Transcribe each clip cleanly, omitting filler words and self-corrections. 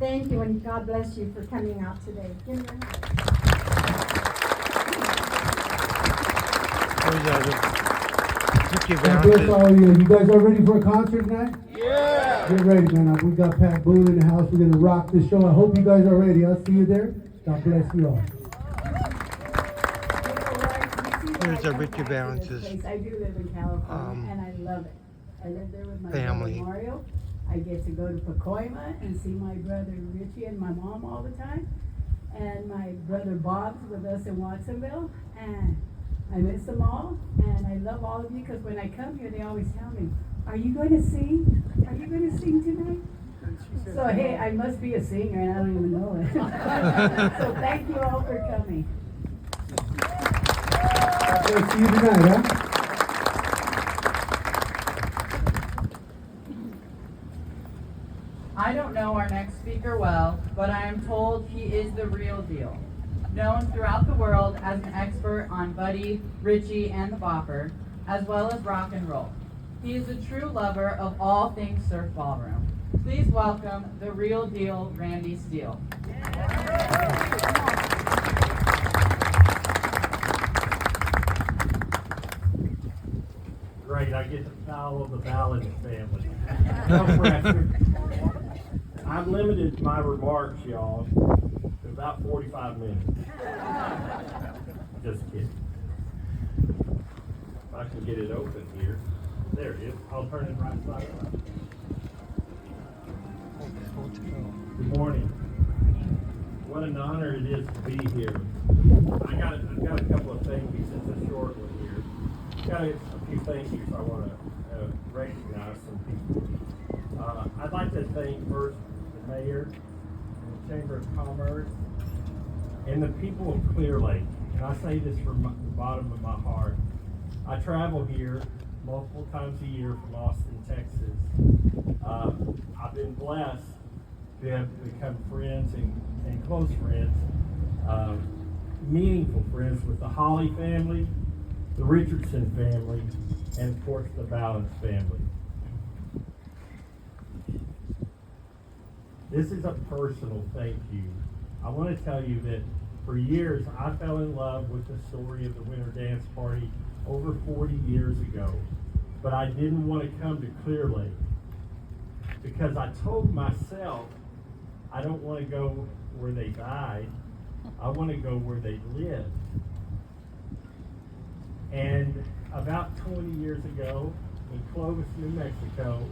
Thank you, and God bless you for coming out today. Give me your hand. Ricky God bless Valance. all of you. You guys are ready for a concert tonight? Yeah. Get ready, man. We got Pat Boone in the house. We're going to rock this show. I hope you guys are ready. I'll see you there. God bless you all. Here's a Ricky Valance's I do live in California, and I love it. I live there with my family. brother Mario. I get to go to Pacoima and see my brother Richie and my mom all the time. And my brother Bob's with us in Watsonville. And I miss them all. And I love all of you because when I come here, they always tell me, are you going to sing? Are you going to sing tonight? So, hey, I must be a singer and I don't even know it. So thank you all for coming. Okay, see you tonight, huh? I don't know our next speaker well, but I am told he is the real deal. Known throughout the world as an expert on Buddy, Richie, and the Bopper, as well as rock and roll. He is a true lover of all things surf ballroom. Please welcome the real deal, Randy Steele. Great, I get to follow the Valance family. No pressure. I've limited my remarks, y'all, to about 45 minutes. Just kidding. If I can get it open here. There it is. I'll turn it right side up. Good morning. What an honor it is to be here. I've got a couple of thank yous since a short one here. Got a few thank yous I want to recognize some people. I'd like to thank first the mayor and the Chamber of Commerce and the people of Clear Lake. And I say this from the bottom of my heart. I travel here multiple times a year from Austin, Texas. I've been blessed to have become friends and close friends, meaningful friends with the Holly family, the Richardson family, and of course the Valance family. This is a personal thank you. I want to tell you that for years I fell in love with the story of the Winter Dance Party over 40 years ago, but I didn't want to come to Clear Lake because I told myself I don't want to go where they died, I want to go where they lived. And about 20 years ago in Clovis, New Mexico,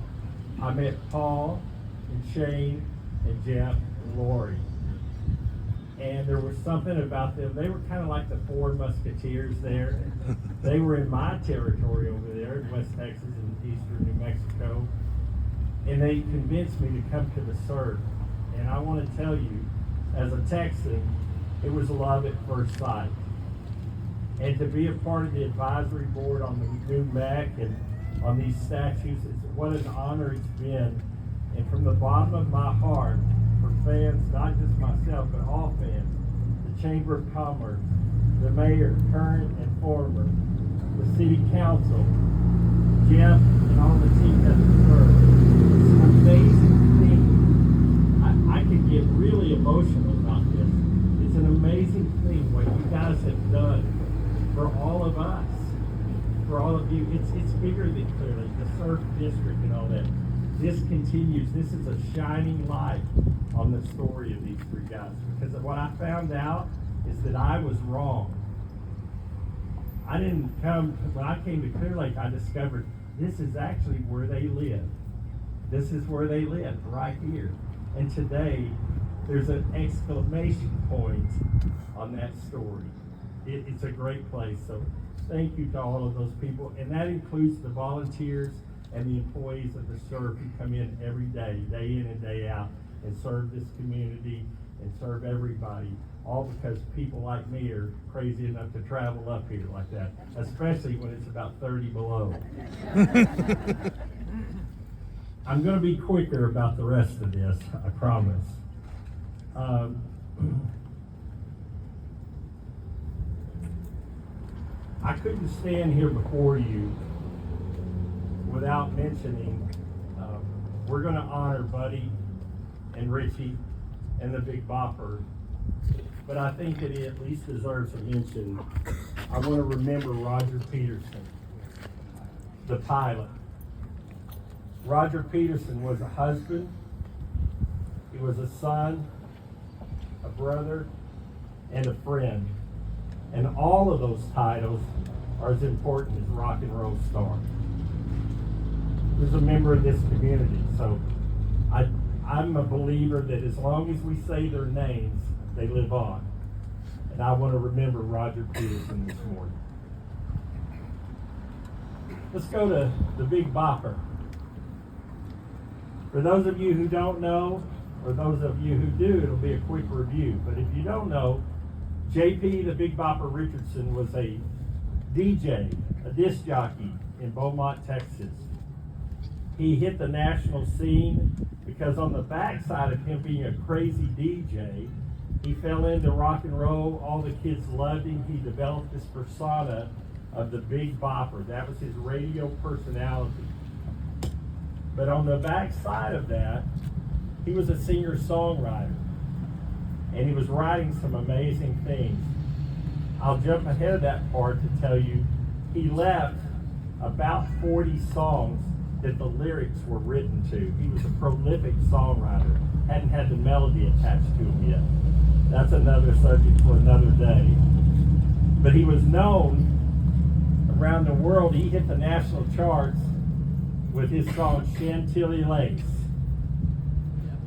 I met Paul and Shane and Jeff and Lori. And there was something about them. They were kind of like the Four Musketeers there. They were in my territory over there in West Texas and eastern New Mexico. And they convinced me to come to the surf. And I want to tell you, as a Texan, it was love at first sight. And to be a part of the advisory board on the new MEC and on these statues, what an honor it's been. And from the bottom of my heart, for fans, not just myself, but all fans, the Chamber of Commerce, the mayor, current and former, the city council, Jeff and all the team that have served. It's an amazing thing. I could get really emotional about this. It's an amazing thing what you guys have done for all of us, for all of you. It's bigger than clearly the surf district and all that. This continues. This is a shining light on the story of these three guys, because what I found out is that I was wrong. I didn't come, when I came to Clear Lake, I discovered this is actually where they live. This is where they live, right here. And today, there's an exclamation point on that story. It's a great place. So thank you to all of those people. And that includes the volunteers and the employees of the SERV who come in every day in and day out, and serve this community and serve everybody, all because people like me are crazy enough to travel up here like that, especially when it's about 30 below. I'm going to be quicker about the rest of this, I promise. I couldn't stand here before you without mentioning we're going to honor Buddy and Richie and the Big Bopper, but I think that he at least deserves a mention. I want to remember Roger Peterson, the pilot. Roger Peterson was a husband, he was a son, a brother, and a friend. And all of those titles are as important as rock and roll star. He was a member of this community, so I'm a believer that as long as we say their names, they live on. And I want to remember Roger Peterson this morning. Let's go to the Big Bopper. For those of you who don't know, or those of you who do, it'll be a quick review. But if you don't know, J.P. the Big Bopper Richardson was a DJ, a disc jockey in Beaumont, Texas. He hit the national scene because on the backside of him being a crazy DJ, he fell into rock and roll. All the kids loved him. He developed this persona of the Big Bopper. That was his radio personality. But on the backside of that, he was a singer-songwriter. And he was writing some amazing things. I'll jump ahead of that part to tell you, he left about 40 songs that the lyrics were written to. He was a prolific songwriter, hadn't had the melody attached to him yet. That's another subject for another day. But he was known around the world. He hit the national charts with his song Chantilly Lace.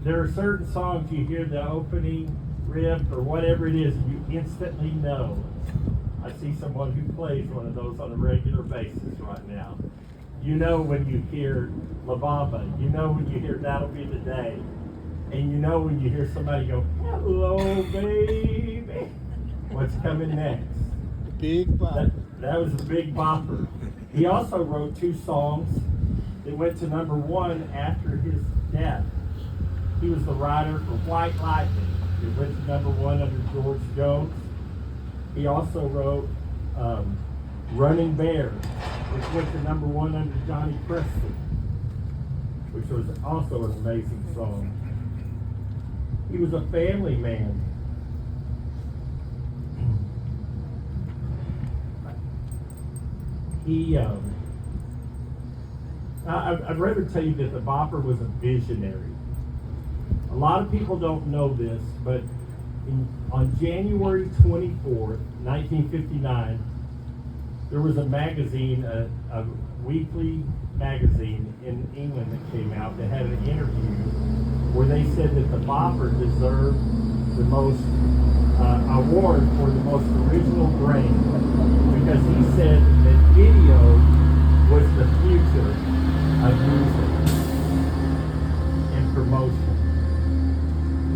There are certain songs you hear the opening riff or whatever it is, you instantly know. I see someone who plays one of those on a regular basis right now. You know when you hear La Bamba, you know when you hear That'll Be the Day, and you know when you hear somebody go, hello baby, what's coming next? Big Bopper. That was a Big Bopper. He also wrote 2 songs that went to number 1 after his death. He was the writer for White Lightning. It went to number 1 under George Jones. He also wrote Running Bear, which went to number 1 under Johnny Preston, which was also an amazing song. He was a family man. I'd rather tell you that the Bopper was a visionary. A lot of people don't know this, but on January 24th, 1959, there was a magazine, a weekly magazine in England that came out that had an interview where they said that the Bopper deserved the most award for the most original brain because he said that video was the future of music and promotion.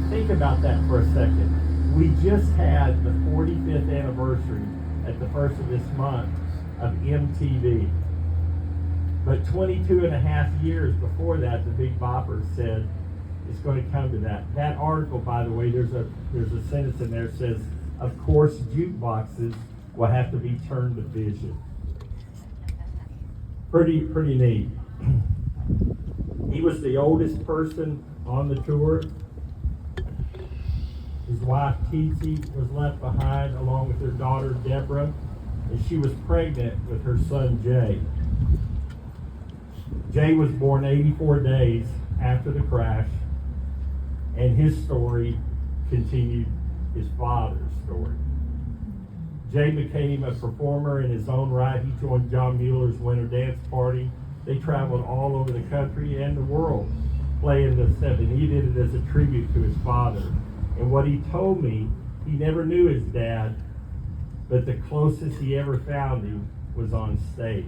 Think about that for a second. We just had the 45th anniversary at the first of this month of MTV. But 22 and a half years before that, the Big Bopper said it's going to come to that. That article, by the way, there's a sentence in there that says, of course, jukeboxes will have to be turned to vision. Pretty neat. He was the oldest person on the tour. His wife, Titi, was left behind along with her daughter, Deborah, and she was pregnant with her son, Jay. Jay was born 84 days after the crash, and his story continued his father's story. Jay became a performer in his own right. He joined John Mueller's Winter Dance Party. They traveled all over the country and the world playing the set, and he did it as a tribute to his father. And what he told me, he never knew his dad, but the closest he ever found him was on stage.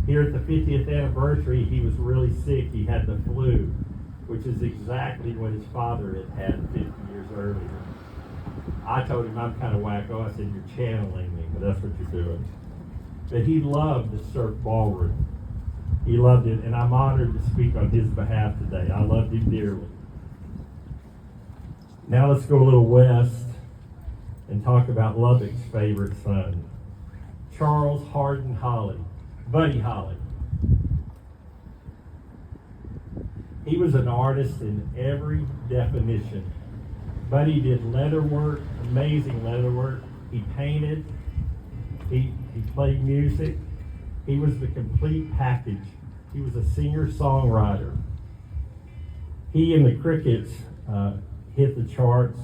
Here at the 50th anniversary, he was really sick. He had the flu, which is exactly what his father had 50 years earlier. I told him, I'm kind of wacko. I said, you're channeling me, but that's what you're doing. But he loved the surf ballroom. He loved it, and I'm honored to speak on his behalf today. I loved him dearly. Now let's go a little west and talk about Lubbock's favorite son, Charles Hardin Holly, Buddy Holly. He was an artist in every definition Buddy did leather work, amazing leather work. He painted, he played music. He was the complete package. He was a singer-songwriter. He and the Crickets hit the charts.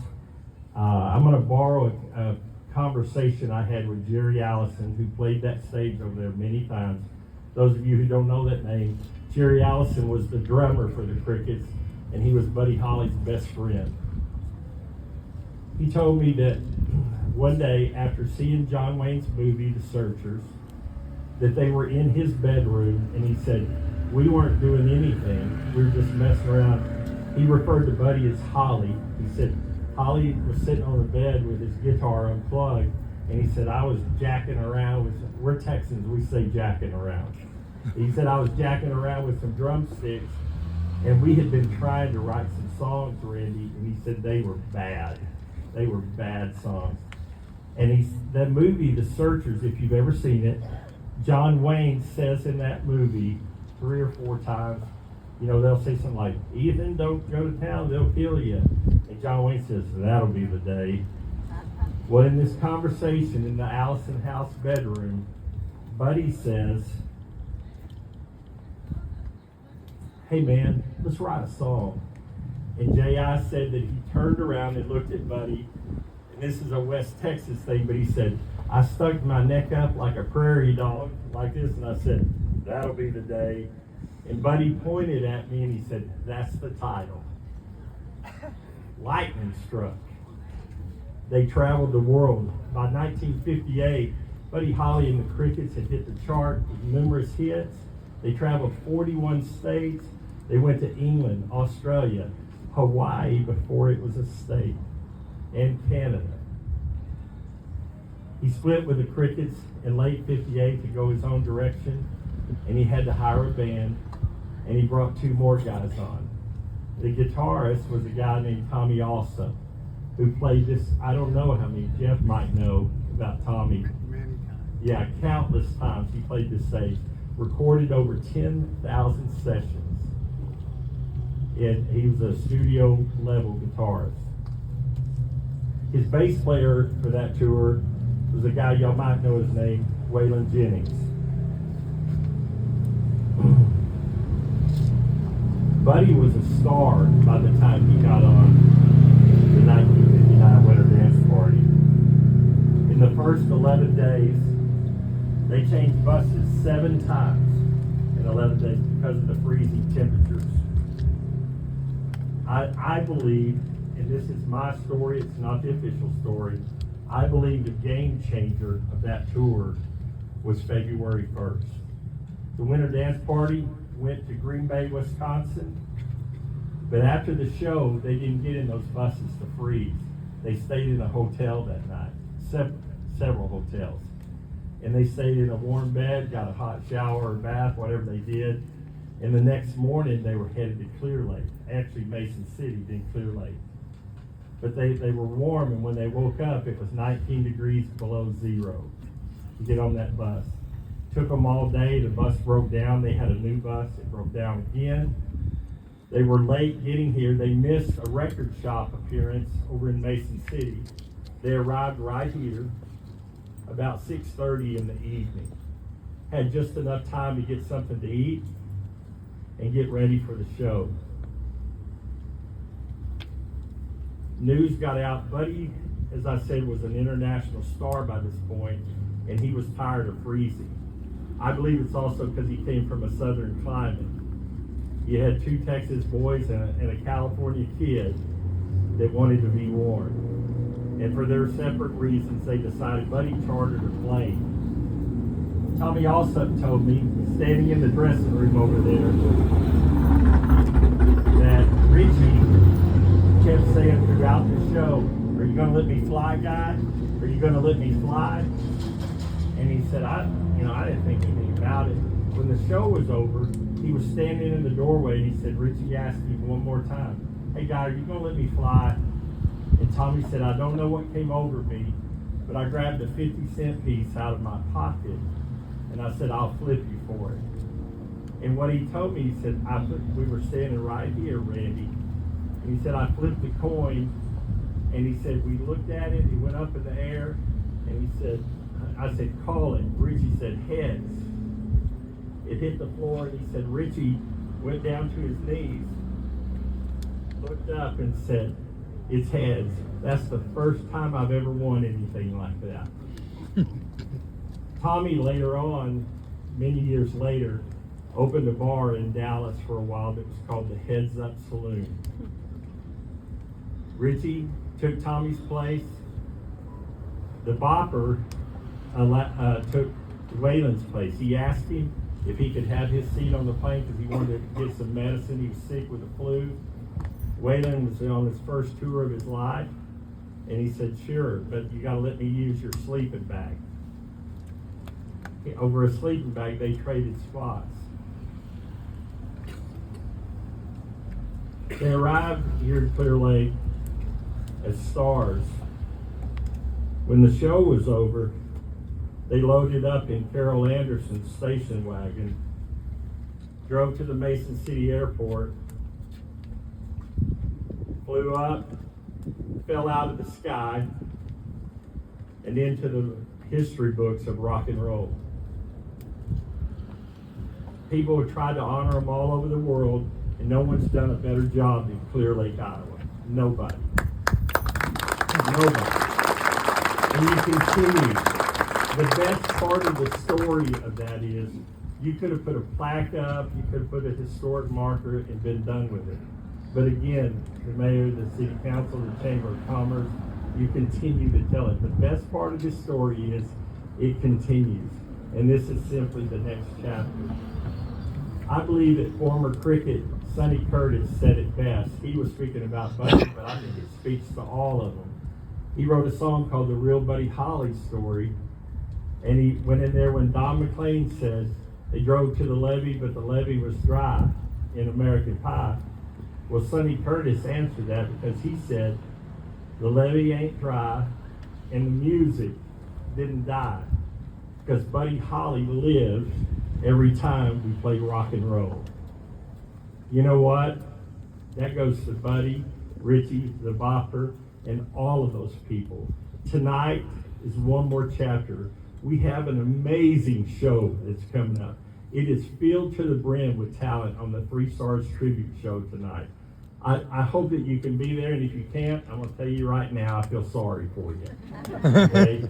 I'm going to borrow a conversation I had with Jerry Allison, who played that stage over there many times. Those of you who don't know that name, Jerry Allison was the drummer for the Crickets, and he was Buddy Holly's best friend. He told me that one day after seeing John Wayne's movie, The Searchers, that they were in his bedroom, and he said, we weren't doing anything, we were just messing around. He referred to Buddy as Holly. He said, Holly was sitting on the bed with his guitar unplugged, and he said, I was jacking around with, we're Texans, we say jacking around. He said, I was jacking around with some drumsticks, and we had been trying to write some songs, Randy, and he said they were bad. They were bad songs. And that movie, The Searchers, if you've ever seen it, John Wayne says in that movie 3 or 4 times, you know, they'll say something like, Ethan, don't go to town, they'll kill you. And John Wayne says, that'll be the day. Well, in this conversation in the Allison house bedroom, Buddy says, hey man, let's write a song. And J.I. said that he turned around and looked at Buddy, and this is a West Texas thing, but he said, I stuck my neck up like a prairie dog, like this, and I said, that'll be the day. And Buddy pointed at me and he said, that's the title. Lightning struck. They traveled the world. By 1958, Buddy Holly and the Crickets had hit the chart with numerous hits. They traveled 41 states. They went to England, Australia, Hawaii before it was a state, and Canada. He split with the Crickets in late 58 to go his own direction, and he had to hire a band, and he brought 2 more guys on. The guitarist was a guy named Tommy Alsop, who played this, I don't know how many, Jeff might know about Tommy. Many times. Yeah, countless times he played this stage, recorded over 10,000 sessions. And he was a studio level guitarist. His bass player for that tour was a guy y'all might know his name, Waylon Jennings. Buddy was a star by the time he got on the 1959 Winter Dance Party. In the first 11 days, they changed buses 7 times in 11 days because of the freezing temperatures. I believe, and this is my story, it's not the official story, I believe the game changer of that tour was February 1st. The Winter Dance Party went to Green Bay, Wisconsin, but after the show, they didn't get in those buses to freeze. They stayed in a hotel that night, several hotels. And they stayed in a warm bed, got a hot shower or bath, whatever they did. And the next morning, they were headed to Clear Lake. Actually, Mason City, then Clear Lake. But they were warm, and when they woke up, it was 19 degrees below zero to get on that bus. Took them all day. The bus broke down. They had a new bus. It broke down again. They were late getting here. They missed a record shop appearance over in Mason City. They arrived right here about 6:30 in the evening. Had just enough time to get something to eat and get ready for the show. News got out. Buddy, as I said, was an international star by this point, and he was tired of freezing. I believe it's also because he came from a southern climate. You had 2 Texas boys and a California kid that wanted to be warm. And for their separate reasons, they decided Buddy chartered a plane. Tommy also told me, standing in the dressing room over there, that Richie kept saying throughout the show, are you going to let me fly, guy? Are you going to let me fly? And he said, I didn't think anything about it. When the show was over, he was standing in the doorway and he said, Richie asked me one more time, hey guy, are you going to let me fly? And Tommy said, I don't know what came over me, but I grabbed a 50-cent piece out of my pocket and I said, I'll flip you for it. And what he told me, he said, we were standing right here, Randy, and he said, I flipped the coin And he said, we looked at it, it went up in the air, and he said, I said, call it. Richie said, heads. It hit the floor, and he said, Richie went down to his knees, looked up and said, it's heads. That's the first time I've ever won anything like that. Tommy later on, many years later, opened a bar in Dallas for a while that was called the Heads Up Saloon. Richie took Tommy's place. The Bopper took Waylon's place. He asked him if he could have his seat on the plane because he wanted to get some medicine. He was sick with the flu. Waylon was on his first tour of his life, and he said, sure, but you gotta let me use your sleeping bag. Over a sleeping bag, they traded spots. They arrived here in Clear Lake as stars. When the show was over, they loaded up in Carol Anderson's station wagon, drove to the Mason City Airport, flew up, fell out of the sky, and into the history books of rock and roll. People have tried to honor them all over the world, and no one's done a better job than Clear Lake, Iowa. Nobody. Nobody. And you continue. The best part of the story of that is you could have put a plaque up, you could have put a historic marker and been done with it. But again, the mayor, the city council, the chamber of commerce, you continue to tell it. The best part of this story is it continues. And this is simply the next chapter. I believe that former cricket Sonny Curtis said it best. He was speaking about Buddy, but I think it speaks to all of them. He wrote a song called The Real Buddy Holly Story, and he went in there when Don McLean said they drove to the levee, but the levee was dry in American Pie. Well, Sonny Curtis answered that because he said the levee ain't dry and the music didn't die because Buddy Holly lives every time we play rock and roll. You know what? That goes to Buddy, Richie, the Bopper, and all of those people. Tonight is one more chapter. We have an amazing show that's coming up. It is filled to the brim with talent on the Three Stars Tribute Show tonight. I hope that you can be there, and if you can't, I'm going to tell you right now, I feel sorry for you. Okay?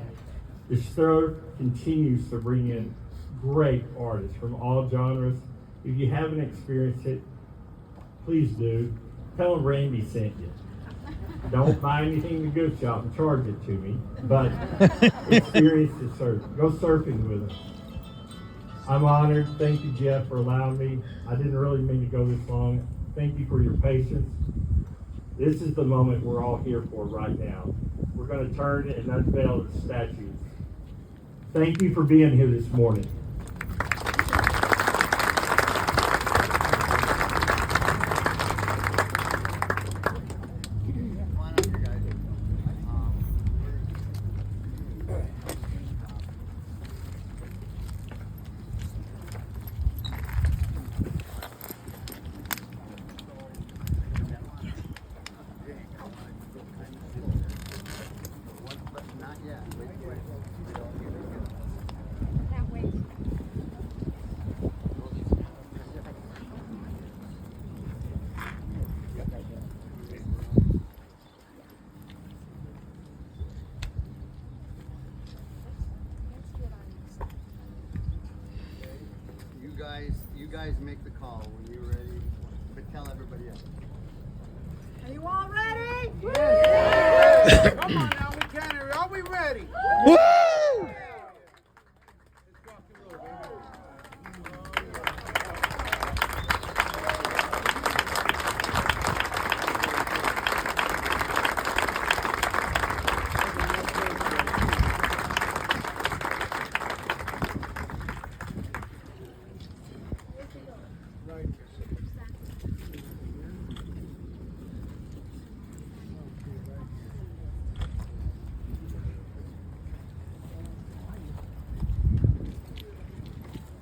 The show continues to bring in great artists from all genres. If you haven't experienced it, please do. Tell them Randy sent you. Don't buy anything in the gift shop and charge it to me, but experience the surf. Go surfing with us. I'm honored. Thank you, Jeff, for allowing me. I didn't really mean to go this long. Thank you for your patience. This is the moment we're all here for right now. We're going to turn and unveil the statues. Thank you for being here this morning. You guys make the call when you're ready, but tell everybody else. Are you all ready? Yes. Come on now, we can. Are we ready? Woo!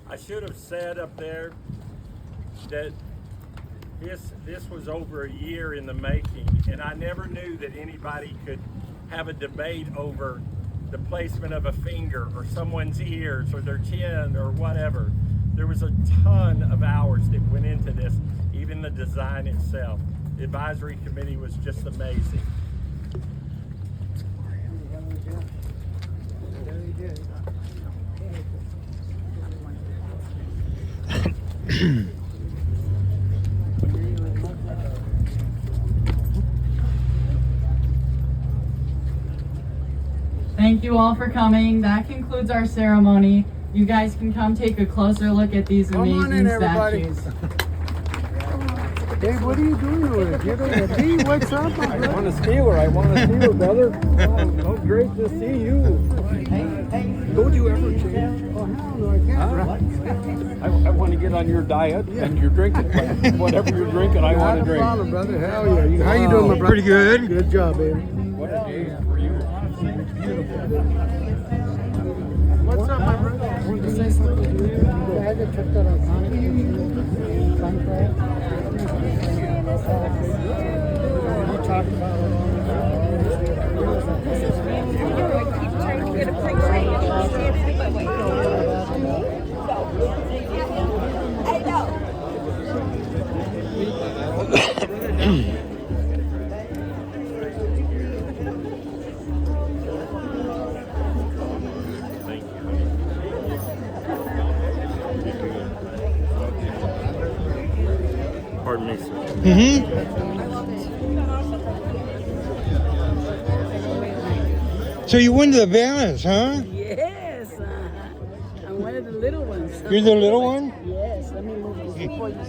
I should have said up there that This was over a year in the making, and I never knew that anybody could have a debate over the placement of a finger or someone's ears or their chin or whatever. There was a ton of hours that went into this, even the design itself. The advisory committee was just amazing. Thank you all for coming. That concludes our ceremony. You guys can come take a closer look at these amazing statues. Hey, what are you doing with it? Hey, what's up, my brother? I want to steal her. I want to steal her, brother. Oh, great to see you. Don't you ever change? Oh, hell no, I can't. I want to get on your diet and your drinking plan. Whatever you're drinking, I want to drink. Not a problem, brother. Hell yeah. How you doing, my brother? Pretty good. Good job, baby. What a day for you. What's up, my brother? I wanted to say something to you. I just took that iconic contract. You talked about it all. Keep trying to get a picture. Pardon me, sir. So you won the Valance, huh? Yes, I'm one of the little ones. You're the little one? Yes, let me move this before you